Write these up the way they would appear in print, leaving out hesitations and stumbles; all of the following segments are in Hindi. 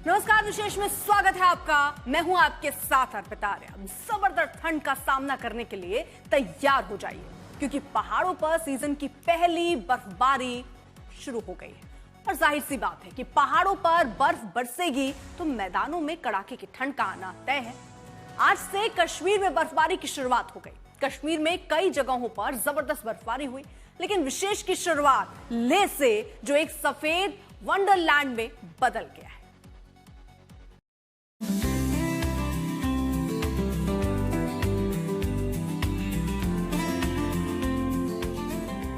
नमस्कार, विशेष में स्वागत है आपका। मैं हूं आपके साथ अर्पिता आर्या। जबरदस्त ठंड का सामना करने के लिए तैयार हो जाइए, क्योंकि पहाड़ों पर सीजन की पहली बर्फबारी शुरू हो गई है। और जाहिर सी बात है कि पहाड़ों पर बर्फ बरसेगी तो मैदानों में कड़ाके की ठंड का आना तय है। आज से कश्मीर में बर्फबारी की शुरुआत हो गई। कश्मीर में कई जगहों पर जबरदस्त बर्फबारी हुई, लेकिन विशेष की शुरुआत लेह से, जो एक सफेद वंडरलैंड में बदल गया है।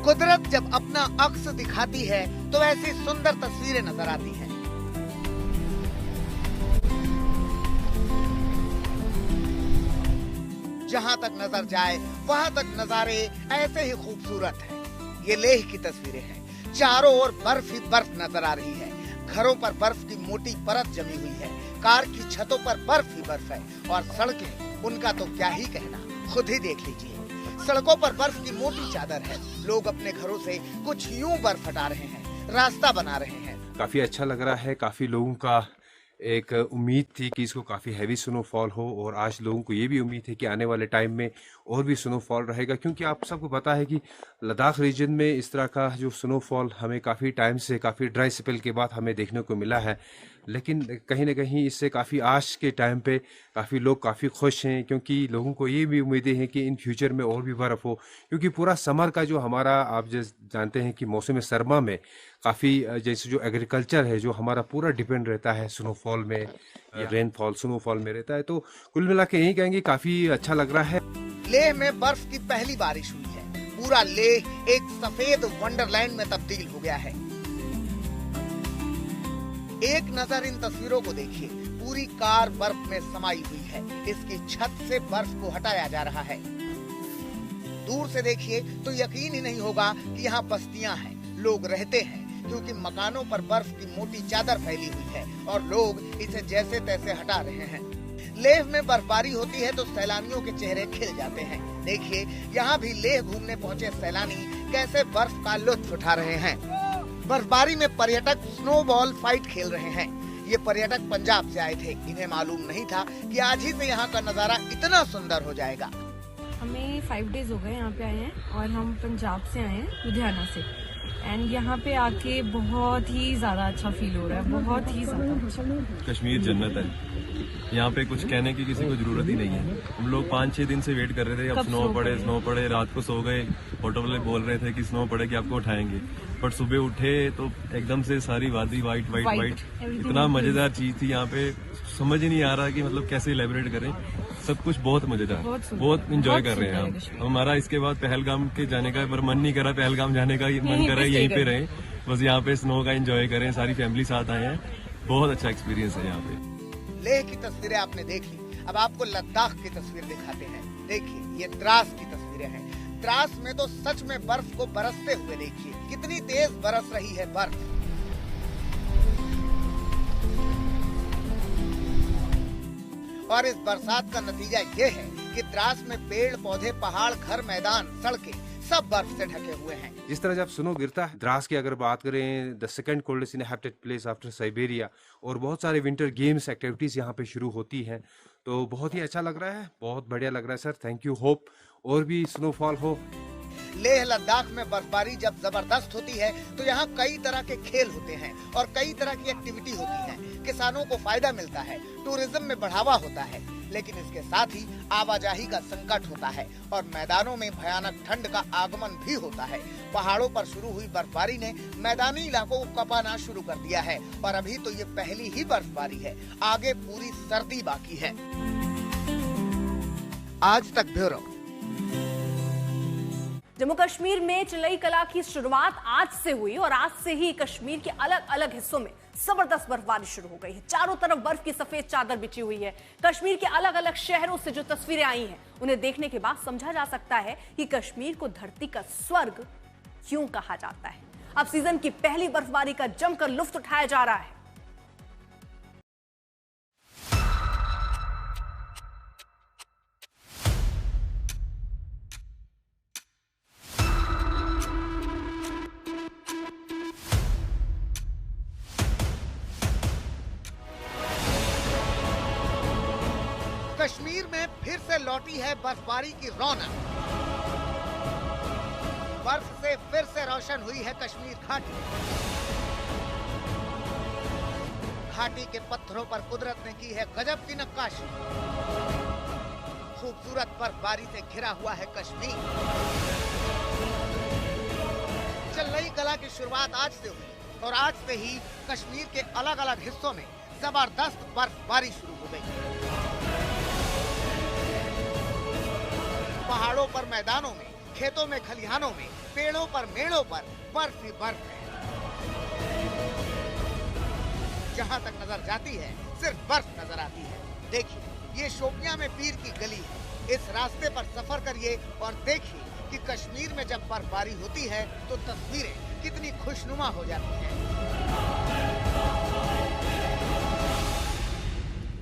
कुदरत जब अपना अक्स दिखाती है तो ऐसी सुंदर तस्वीरें नजर आती हैं। जहां तक नजर जाए वहां तक नजारे ऐसे ही खूबसूरत हैं। ये लेह की तस्वीरें हैं। चारों ओर बर्फ ही बर्फ नजर आ रही है। घरों पर बर्फ की मोटी परत जमी हुई है। कार की छतों पर बर्फ ही बर्फ है और सड़कें, उनका तो क्या ही कहना, खुद ही देख लीजिए। सड़कों पर बर्फ की मोटी चादर है। लोग अपने घरों से कुछ यूं बर्फ हटा रहे हैं, रास्ता बना रहे हैं। काफ़ी अच्छा लग रहा है। काफ़ी लोगों का एक उम्मीद थी कि इसको काफ़ी हैवी स्नोफॉल हो, और आज लोगों को ये भी उम्मीद है कि आने वाले टाइम में और भी स्नोफॉल रहेगा, क्योंकि आप सबको पता है कि लद्दाख रीजन में इस तरह का जो स्नोफॉल हमें काफ़ी टाइम से, काफ़ी ड्राई स्पेल के बाद हमें देखने को मिला है। लेकिन कहीं ना कहीं इससे काफ़ी आज के टाइम पे काफ़ी लोग काफ़ी खुश हैं, क्योंकि लोगों को ये भी उम्मीदें हैं कि इन फ्यूचर में और भी बर्फ़ हो, क्योंकि पूरा समर का जो हमारा, आप जानते हैं कि मौसम सरमा में काफ़ी जैसे जो एग्रीकल्चर है, जो हमारा पूरा डिपेंड रहता है स्नोफॉल में, रेनफॉल स्नोफॉल में रहता है। तो कुल मिला के यही कहेंगे काफ़ी अच्छा लग रहा है। लेह में बर्फ की पहली बारिश हुई है। पूरा लेह एक सफेद वंडरलैंड में तब्दील हो गया है। एक नजर इन तस्वीरों को देखिए। पूरी कार बर्फ में समाई हुई है। इसकी छत से बर्फ को हटाया जा रहा है। दूर से देखिए तो यकीन ही नहीं होगा कि यहाँ बस्तियां हैं, लोग रहते हैं, क्योंकि मकानों पर बर्फ की मोटी चादर फैली हुई है और लोग इसे जैसे तैसे हटा रहे हैं। लेह में बर्फबारी होती है तो सैलानियों के चेहरे खिल जाते हैं। देखिए यहाँ भी लेह घूमने पहुँचे सैलानी कैसे बर्फ का लुत्फ उठा रहे हैं। बर्फबारी में पर्यटक स्नोबॉल फाइट खेल रहे हैं। ये पर्यटक पंजाब से आए थे। इन्हें मालूम नहीं था कि आज ही से यहाँ का नजारा इतना सुंदर हो जाएगा। हमें 5 डेज हो गए यहाँ पे आए हैं, और हम पंजाब से आए हैं, लुधियाना से। एंड यहाँ पे आके बहुत ही ज्यादा अच्छा फील हो रहा है, बहुत ही ज्यादा। कश्मीर जन्नत है। यहाँ पे कुछ कहने की किसी को जरूरत ही नहीं है। हम लोग 5-6 दिन से वेट कर रहे थे, अब स्नो पड़े। रात को सो गए, होटल वाले बोल रहे थे कि स्नो पड़ेगी आपको उठाएंगे, बट सुबह उठे तो एकदम से सारी वादी वाइट। इतना मजेदार चीज थी यहाँ पे, समझ ही नहीं आ रहा कि मतलब कैसे इलेबोरेट करें। सब कुछ बहुत मजेदार, बहुत इंजॉय कर रहे हैं हम। हमारा इसके बाद पहलगाम के जाने का मन नहीं करा, पहलगाम जाने का मन कर रहा है यहीं पे रहे, बस यहाँ पे स्नो का एंजॉय करें। सारी फैमिली साथ आए हैं, बहुत अच्छा एक्सपीरियंस है यहाँ पे। लेह की तस्वीरें आपने देख ली, अब आपको लद्दाख की तस्वीर दिखाते हैं। देखिए ये द्रास की तस्वीरें हैं। द्रास में तो सच में बर्फ को बरसते हुए देखिए, कितनी तेज बरस रही है बर्फ। और इस बरसात का नतीजा ये है कि द्रास में पेड़ पौधे, पहाड़, घर, मैदान, सड़कें सब बर्फ से ढके हुए हैं। जिस तरह जब स्नो गिरता है द्रास की अगर बात करें, the second coldest inhabited place after Siberia, और बहुत सारे विंटर गेम्स एक्टिविटीज यहाँ पे शुरू होती हैं, तो बहुत ही अच्छा लग रहा है, बहुत बढ़िया लग रहा है सर। Thank you. होप और भी स्नोफॉल हो। लेह लद्दाख में बर्फबारी जब जबरदस्त होती है तो यहाँ कई तरह के खेल होते हैं और कई तरह की एक्टिविटी होती है। किसानों को फायदा मिलता है, टूरिज्म में बढ़ावा होता है, लेकिन इसके साथ ही आवाजाही का संकट होता है और मैदानों में भयानक ठंड का आगमन भी होता है। पहाड़ों पर शुरू हुई बर्फबारी ने मैदानी इलाकों को कपाना शुरू कर दिया है, और अभी तो ये पहली ही बर्फबारी है, आगे पूरी सर्दी बाकी है। आज तक ब्यूरो। जम्मू कश्मीर में चिलई कला की शुरुआत आज से हुई, और आज से ही कश्मीर के अलग अलग हिस्सों में जबरदस्त बर्फबारी शुरू हो गई है। चारों तरफ बर्फ की सफेद चादर बिछी हुई है। कश्मीर के अलग अलग शहरों से जो तस्वीरें आई हैं, उन्हें देखने के बाद समझा जा सकता है कि कश्मीर को धरती का स्वर्ग क्यों कहा जाता है। अब सीजन की पहली बर्फबारी का जमकर लुत्फ उठाया जा रहा है। कश्मीर में फिर से लौटी है बर्फबारी की रौनक। बर्फ से फिर से रोशन हुई है कश्मीर घाटी। घाटी के पत्थरों पर कुदरत ने की है गजब की नक्काशी। खूबसूरत बर्फबारी से घिरा हुआ है कश्मीर। चलई कला की शुरुआत आज से हुई और आज से ही कश्मीर के अलग अलग हिस्सों में जबरदस्त बर्फबारी शुरू हो गई। पहाड़ों पर, मैदानों में, खेतों में, खलिहानों में, पेड़ों पर, मेड़ों पर बर्फ ही बर्फ है। जहां तक नजर जाती है सिर्फ बर्फ नजर आती है। देखिए, ये शोपियां में पीर की गली है। इस रास्ते पर सफर करिए और देखिए कि कश्मीर में जब बर्फबारी होती है तो तस्वीरें कितनी खुशनुमा हो जाती हैं।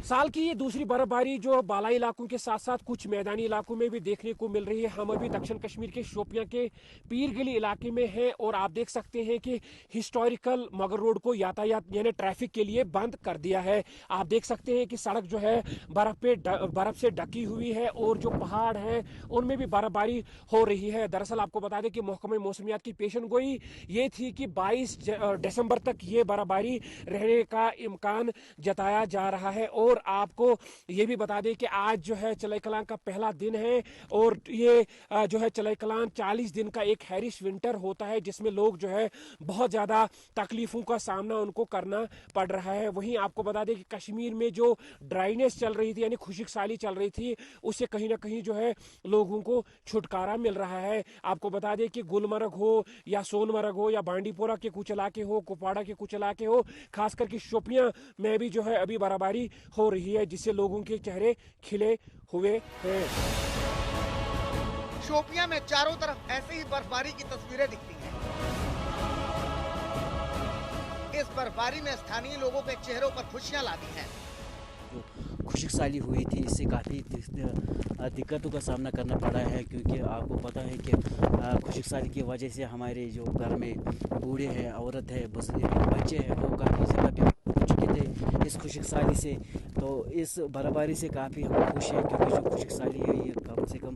साल की ये दूसरी बर्फबारी जो बालाई इलाकों के साथ साथ कुछ मैदानी इलाकों में भी देखने को मिल रही है। हम अभी दक्षिण कश्मीर के शोपियां के पीरगली इलाके में हैं और आप देख सकते हैं कि हिस्टोरिकल मगर रोड को यातायात यानी ट्रैफिक के लिए बंद कर दिया है। आप देख सकते हैं कि सड़क जो है बर्फ से ढकी हुई है और जो पहाड़ हैं उनमें भी बर्फबारी हो रही है। दरअसल आपको बता दें कि महकमे मौसमियात की पेशन गोई ये थी कि 22 दिसंबर तक ये बर्फबारी रहने का इम्कान जताया जा रहा है। और आपको ये भी बता दें कि आज जो है चलई कलां का पहला दिन है और ये जो है चलई कलां 40 दिन का एक हैरिश विंटर होता है जिसमें लोग जो है बहुत ज़्यादा तकलीफों का सामना उनको करना पड़ रहा है। वहीं आपको बता दें कि कश्मीर में जो ड्राइनेस चल रही थी यानी खुश्क साली चल रही थी उससे कहीं ना कहीं जो है लोगों को छुटकारा मिल रहा है। आपको बता दें कि गुलमर्ग हो या सोनमर्ग हो या बांडीपोरा के कुछ इलाके हो, कुपवाड़ा के कुछ इलाके हो, खासकर कि शोपियां में भी जो है अभी बर्फबारी हो रही है जिससे लोगों के चेहरे खिले हुए हैं। शोपियां में चारों तरफ ऐसे ही बर्फबारी की तस्वीरें दिखती हैं। इस बर्फबारी ने स्थानीय लोगों के चेहरों पर खुशियां ला दी हैं। खुश्क साली हुई थी, इससे काफ़ी दिक्कतों का सामना करना पड़ा है क्योंकि आपको पता है कि खुश्क साली की वजह से हमारे जो घर में बूढ़े हैं, औरत है, बच्चे हैं वो काफ़ी जगह पे हो चुके थे इस खुश्क साली से। तो इस बर्फबारी से काफ़ी हम खुश हैं क्योंकि जो खुश्क साली है ये कम से कम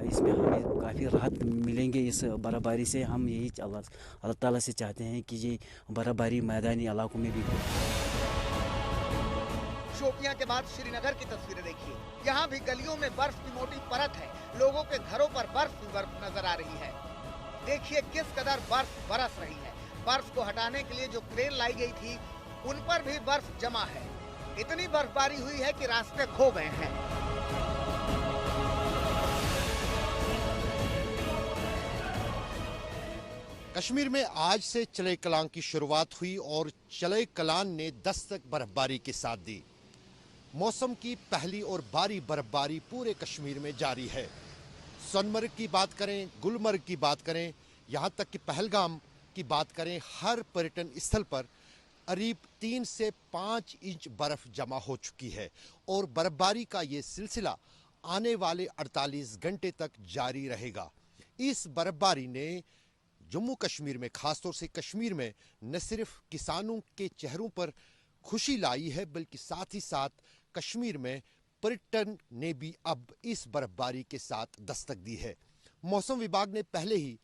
इसमें हमें काफ़ी राहत मिलेंगे। इस बर्फबारी से हम यही अल्लाह ताला से चाहते हैं कि ये बर्फबारी मैदानी इलाकों में भी हो। शोपियां के बाद श्रीनगर की तस्वीरें देखिए। यहाँ भी गलियों में बर्फ की मोटी परत है। लोगों के घरों पर बर्फ ही बर्फ नजर आ रही है। देखिए किस कदर बर्फ बरस रही है। बर्फ को हटाने के लिए जो क्रेन लाई गई थी उन पर भी बर्फ जमा है। इतनी बर्फबारी हुई है कि रास्ते खो गए हैं। कश्मीर में आज से चलई कलां की शुरुआत हुई और चलई कलां ने दस्तक बर्फबारी के साथ दी। मौसम की पहली और भारी बर्फबारी पूरे कश्मीर में जारी है। सोनमर्ग की बात करें, गुलमर्ग की बात करें, यहाँ तक कि पहलगाम की बात करें, हर पर्यटन स्थल पर करीब 3 से 5 इंच बर्फ जमा हो चुकी है और बर्फबारी का ये सिलसिला आने वाले 48 घंटे तक जारी रहेगा। इस बर्फबारी ने जम्मू कश्मीर में, खासतौर से कश्मीर में न सिर्फ किसानों के चेहरों पर खुशी लाई है बल्कि साथ ही साथ कश्मीर में पर्यटन ने भी अब इस बर्फबारी के साथ दस्तक दी है। मौसम विभाग ने पहले ही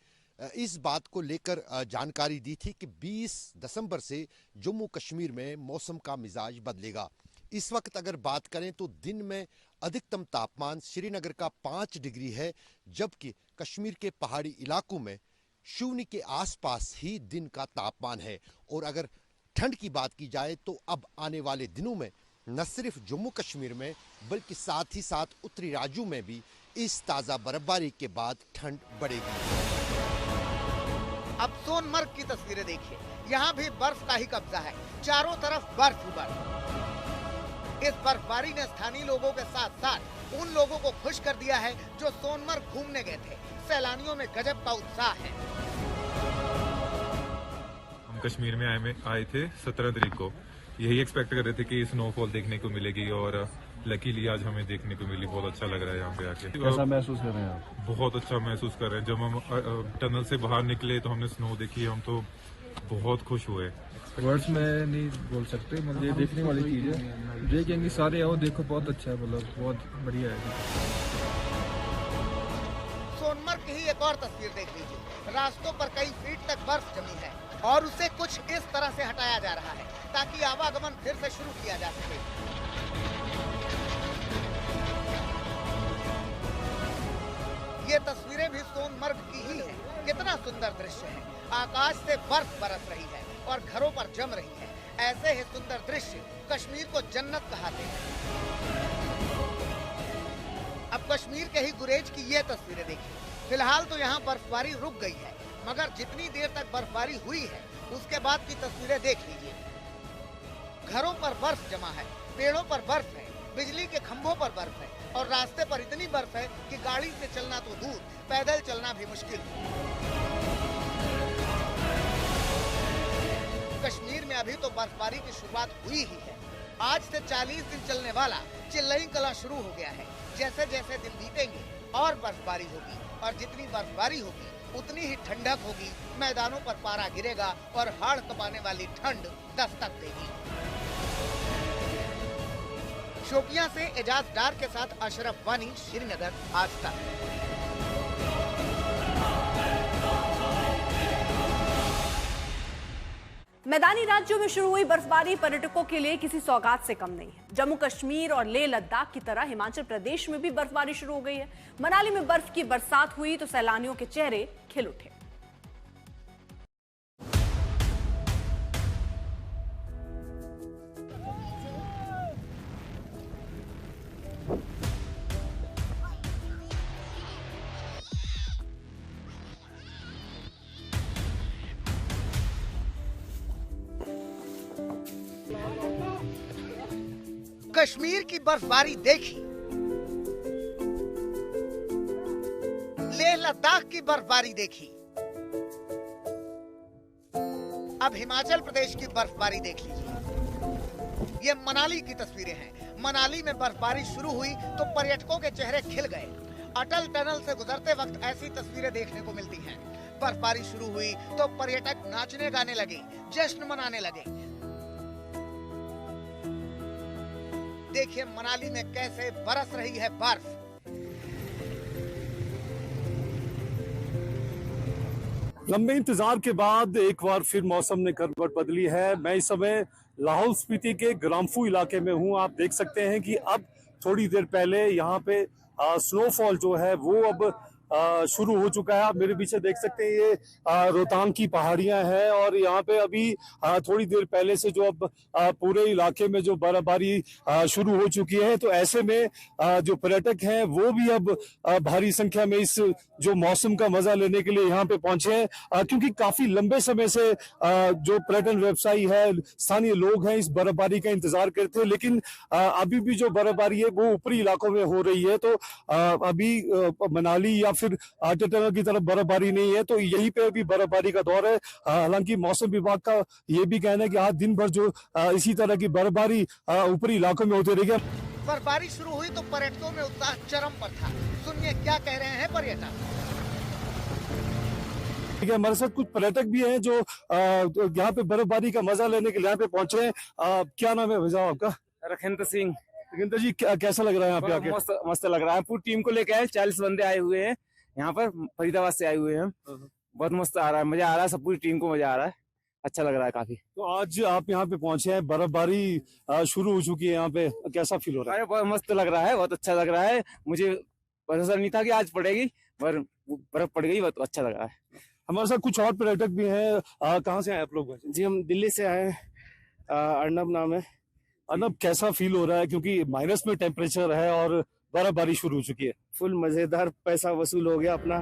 इस बात को लेकर जानकारी दी थी कि 20 दिसंबर से जम्मू कश्मीर में मौसम का मिजाज बदलेगा। इस वक्त अगर बात करें तो दिन में अधिकतम तापमान श्रीनगर का 5 डिग्री है जबकि कश्मीर के पहाड़ी इलाकों में शून्य के आसपास ही दिन का तापमान है। और अगर ठंड की बात की जाए तो अब आने वाले दिनों में न सिर्फ जम्मू कश्मीर में बल्कि साथ ही साथ उत्तरी राज्यों में भी इस ताज़ा बर्फबारी के बाद ठंड बढ़ेगी। अब सोनमर्ग की तस्वीरें देखिए। यहाँ भी बर्फ का ही कब्जा है। चारों तरफ बर्फ ही बर्फ। इस बर्फबारी ने स्थानीय लोगों के साथ साथ उन लोगों को खुश कर दिया है जो सोनमर्ग घूमने गए थे। सैलानियों में गजब का उत्साह है। हम कश्मीर में आए थे 17 तारीख को। यही एक्सपेक्ट कर रहे थे कि स्नोफॉल देखने को मिलेगी और लकीली आज हमें देखने को मिली। बहुत अच्छा लग रहा है यहाँ पे आके। कैसा महसूस कर रहे हैं आप? बहुत अच्छा महसूस कर रहे हैं। जब हम टनल से बाहर निकले तो हमने स्नो देखी। हम तो बहुत खुश हुए। वर्ड्स में नहीं बोल सकते, मतलब ये देखने वाली चीज़ है, देखेंगे सारे आओ देखो, बहुत अच्छा है, मतलब बहुत बढ़िया है। सोनमर्ग की ही एक और तस्वीर देख लीजिए। रास्तों पर कई फीट तक बर्फ जमी है और उसे कुछ इस तरह से हटाया जा रहा है ताकि आवागमन फिर से शुरू किया जा सके। ये तस्वीरें भी सोनमर्ग की ही हैं। कितना सुंदर दृश्य है। आकाश से बर्फ बरस रही है और घरों पर जम रही है। ऐसे ही सुंदर दृश्य कश्मीर को जन्नत कहते हैं। अब कश्मीर के ही गुरेज की ये तस्वीरें देखिए। फिलहाल तो यहाँ बर्फबारी रुक गई है, मगर जितनी देर तक बर्फबारी हुई है उसके बाद की तस्वीरें देख लीजिए। घरों पर बर्फ जमा है, पेड़ों पर बर्फ है, बिजली के खंभों पर बर्फ है और रास्ते पर इतनी बर्फ है कि गाड़ी से चलना तो दूर, पैदल चलना भी मुश्किल। कश्मीर में अभी तो बर्फबारी की शुरुआत हुई ही है। आज से 40 दिन चलने वाला चिल्लई कला शुरू हो गया है। जैसे जैसे दिन बीतेंगे और बर्फबारी होगी और जितनी बर्फबारी होगी उतनी ही ठंडक होगी। मैदानों पर पारा गिरेगा और हाड़ कपाने वाली ठंड दस्तक देगी। शोपियां से एजाज डार के साथ अशरफ वानी, श्रीनगर, आज तक। मैदानी राज्यों में शुरू हुई बर्फबारी पर्यटकों के लिए किसी सौगात से कम नहीं है। जम्मू कश्मीर और लेह लद्दाख की तरह हिमाचल प्रदेश में भी बर्फबारी शुरू हो गई है। मनाली में बर्फ की बरसात हुई तो सैलानियों के चेहरे खिल उठे। कश्मीर की बर्फबारी देखी, लेह लद्दाख की बर्फबारी देखी, अब हिमाचल प्रदेश की बर्फबारी देख लीजिए। ये मनाली की तस्वीरें हैं। मनाली में बर्फबारी शुरू हुई तो पर्यटकों के चेहरे खिल गए। अटल टनल से गुजरते वक्त ऐसी तस्वीरें देखने को मिलती हैं। बर्फबारी शुरू हुई तो पर्यटक नाचने गाने लगे, जश्न मनाने लगे। देखिए मनाली में कैसे बरस रही है बर्फ। लंबे इंतजार के बाद एक बार फिर मौसम ने करवट बदली है। मैं इस समय लाहौल स्पीति के ग्राम्फू इलाके में हूं। आप देख सकते हैं कि अब थोड़ी देर पहले यहाँ पे स्नोफॉल जो है वो अब शुरू हो चुका है। आप मेरे पीछे देख सकते हैं ये रोहतांग की पहाड़ियां हैं और यहाँ पे अभी थोड़ी देर पहले से जो अब पूरे इलाके में जो बर्फबारी शुरू हो चुकी है, तो ऐसे में जो पर्यटक हैं वो भी अब भारी संख्या में इस जो मौसम का मजा लेने के लिए यहाँ पे पहुंचे हैं, क्योंकि काफी लंबे समय से जो पर्यटन व्यवसायी है, स्थानीय लोग हैं, इस बर्फबारी का इंतजार करते हैं। लेकिन अभी भी जो बर्फबारी है वो ऊपरी इलाकों में हो रही है, तो अभी मनाली या फिर अटल टनल की तरफ बर्फबारी नहीं है, तो यहीं पे अभी बर्फबारी का दौर है। हालांकि मौसम विभाग का ये भी कहना है कि आज दिन भर जो इसी तरह की बर्फबारी ऊपरी इलाकों में होती रहेगी। बर्फबारी शुरू हुई तो पर्यटकों में उत्साह चरम पर था। सुनिए क्या कह रहे हैं पर्यटक। ठीक है, हमारे साथ कुछ पर्यटक भी हैं जो यहाँ पे बर्फबारी का मजा लेने के लिए यहाँ पे पहुंचे हैं। क्या नाम है भैया आपका? रखेंद्र सिंह। रखेंद्र जी, कैसा लग रहा है यहाँ पे आके? मस्त लग रहा है। पूरी टीम को लेके आए, 40 बंदे आए हुए हैं यहाँ पर, फरीदाबाद से आए हुए हैं। बहुत मस्त आ रहा है, मजा आ रहा है, सब पूरी टीम को मजा आ रहा है, अच्छा लग रहा है काफी। तो आज आप यहाँ पे पहुंचे हैं, बर्फबारी शुरू हो चुकी है यहाँ पे, कैसा फील हो रहा है? बहुत मस्त लग रहा है, बहुत अच्छा लग रहा है। मुझे भरोसा नहीं था कि आज पड़ेगी, पर बर्फ पड़ गई, बहुत अच्छा लग रहा है। हमारे साथ कुछ और पर्यटक भी हैं। कहाँ से आए आप लोग? जी हम दिल्ली से आए, अर्नब नाम है। अर्नब, कैसा फील हो रहा है, क्योंकि माइनस में टेम्परेचर है और बर्फबारी शुरू हो चुकी है? फुल मजेदार, पैसा वसूल हो गया अपना।